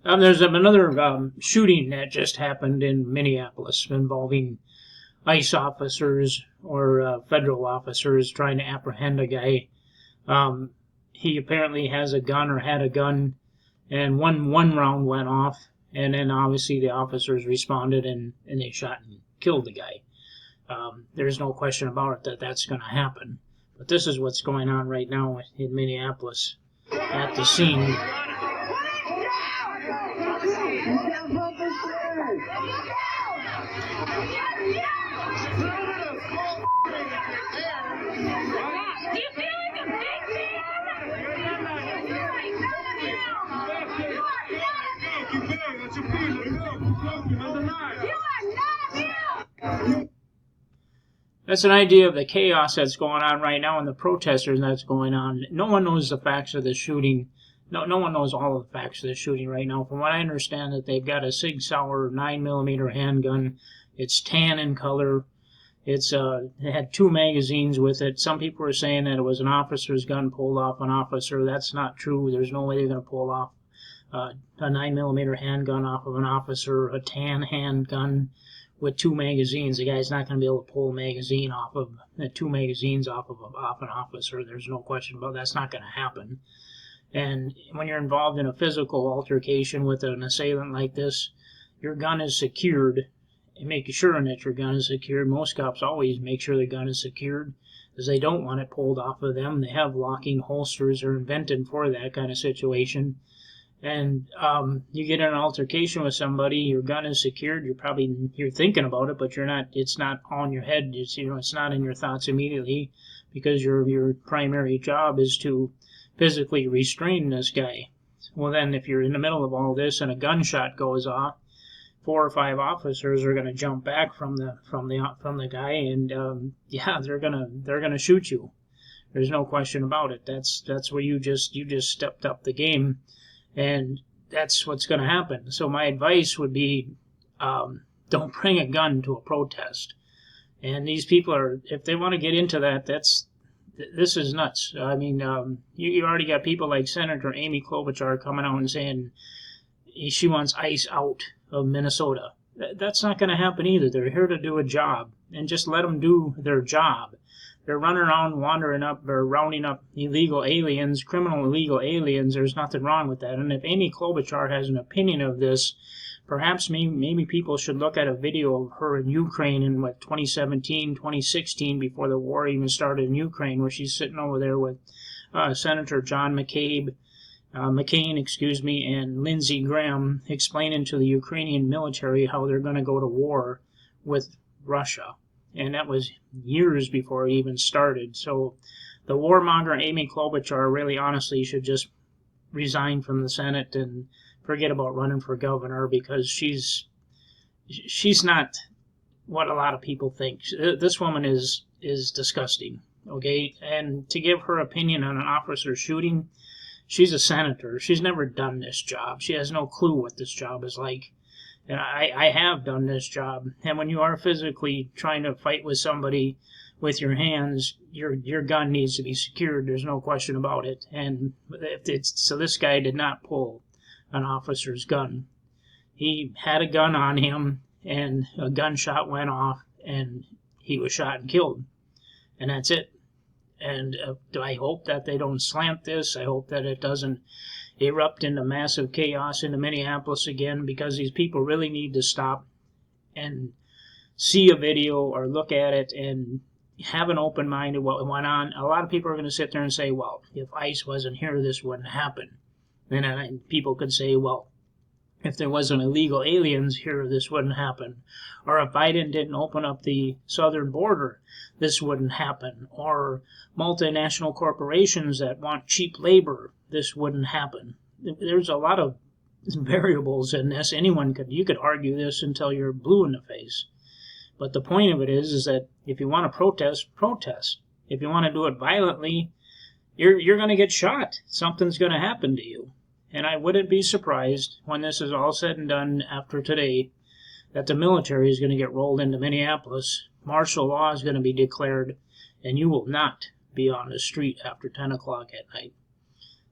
There's another shooting that just happened in Minneapolis involving ICE officers or federal officers trying to apprehend a guy. He apparently has a gun or had a gun, and one round went off, and then obviously the officers responded and they shot and killed the guy. There's no question about it that that's going to happen. But this is what's going on right now in Minneapolis at the scene. That's an idea of the chaos that's going on right now and the protesters that's going on. No one knows the facts of the shooting. No one knows all of the facts of the shooting right now. From what I understand, that they've got a Sig Sauer 9mm handgun. It's tan in color. It had 2 magazines with it. Some people were saying that it was an officer's gun pulled off an officer. That's not true. There's no way they're going to pull off a 9mm handgun off of an officer, a tan handgun with 2 magazines. The guy's not going to be able to pull a magazine off of 2 magazines off an officer. There's no question about that. That's not going to happen. And when you're involved in a physical altercation with an assailant like this, your gun is secured. And make sure that your gun is secured. Most cops always make sure the gun is secured because they don't want it pulled off of them. They have locking holsters that are invented for that kind of situation. And you get in an altercation with somebody, your gun is secured. You're thinking about it, but you're not. It's not on your head. It's not in your thoughts immediately because your primary job is to physically restrain this guy. Well, then, if you're in the middle of all this and a gunshot goes off, 4 or 5 officers are going to jump back from the guy, and they're gonna shoot you. There's no question about it. That's where you just stepped up the game. And that's what's going to happen. So my advice would be, don't bring a gun to a protest. And these people if they want to get into that, this is nuts. I mean, you already got people like Senator Amy Klobuchar coming out and saying she wants ICE out of Minnesota. That's not going to happen either. They're here to do a job, and just let them do their job. They're running around rounding up illegal aliens, criminal illegal aliens. There's nothing wrong with that. And if Amy Klobuchar has an opinion of this, perhaps maybe people should look at a video of her in Ukraine in 2017, 2016, before the war even started in Ukraine, where she's sitting over there with Senator John McCain, and Lindsey Graham explaining to the Ukrainian military how they're going to go to war with Russia. And that was years before it even started. So the warmonger Amy Klobuchar really honestly should just resign from the Senate and forget about running for governor, because she's not what a lot of people think. This woman is disgusting, okay? And to give her opinion on an officer shooting, she's a senator. She's never done this job. She has no clue what this job is like. And I have done this job. And when you are physically trying to fight with somebody with your hands, your gun needs to be secured. There's no question about it. And so this guy did not pull an officer's gun. He had a gun on him, and a gunshot went off, and he was shot and killed. And that's it. And I hope that they don't slant this. I hope that it doesn't erupt into massive chaos into Minneapolis again, because these people really need to stop and see a video or look at it and have an open mind to what went on. A lot of people are going to sit there and say, well, if ICE wasn't here, this wouldn't happen. Then people could say, well, if there wasn't illegal aliens here, this wouldn't happen. Or if Biden didn't open up the southern border, this wouldn't happen. Or multinational corporations that want cheap labor, this wouldn't happen. There's a lot of variables in this. You could argue this until you're blue in the face. But the point of it is that if you want to protest, protest. If you want to do it violently, you're going to get shot. Something's going to happen to you. And I wouldn't be surprised when this is all said and done after today that the military is going to get rolled into Minneapolis, martial law is going to be declared, and you will not be on the street after 10 o'clock at night.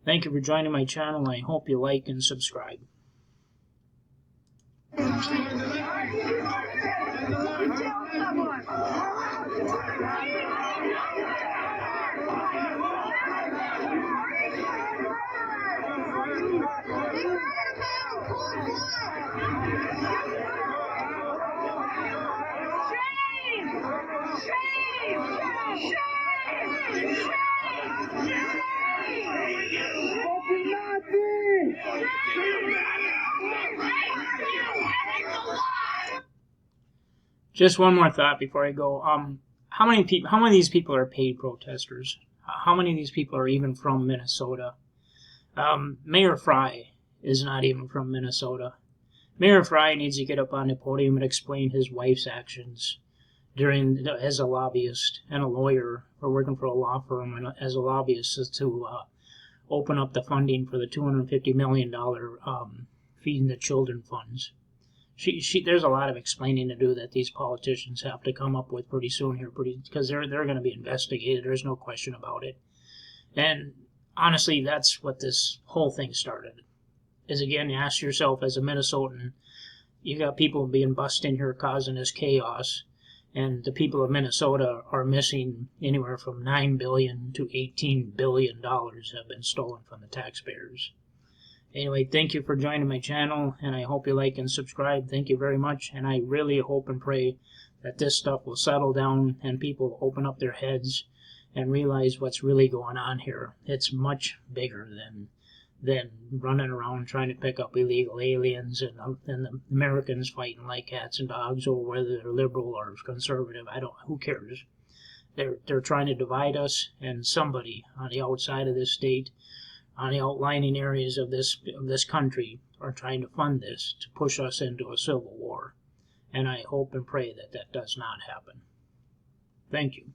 Thank you for joining my channel. I hope you like and subscribe. Just one more thought before I go. How many of these people are paid protesters? How many of these people are even from Minnesota? Mayor Fry is not even from Minnesota. Mayor Fry needs to get up on the podium and explain his wife's actions as a lobbyist and a lawyer for working for a law firm and as a lobbyist to open up the funding for the $250 million Feeding the Children funds. There's a lot of explaining to do that these politicians have to come up with pretty soon here, because they're going to be investigated. There's no question about it. And honestly, that's what this whole thing started. Is again, you ask yourself as a Minnesotan, you got people being bussed in here causing this chaos, and the people of Minnesota are missing anywhere from $9 billion to $18 billion have been stolen from the taxpayers. Anyway, thank you for joining my channel, and I hope you like and subscribe. Thank you very much, and I really hope and pray that this stuff will settle down and people open up their heads and realize what's really going on here. It's much bigger than running around trying to pick up illegal aliens and the Americans fighting like cats and dogs over whether they're liberal or conservative. Who cares? They're trying to divide us, and somebody on the outside of this state, on the outlining areas of this country, are trying to fund this to push us into a civil war. And I hope and pray that that does not happen. Thank you.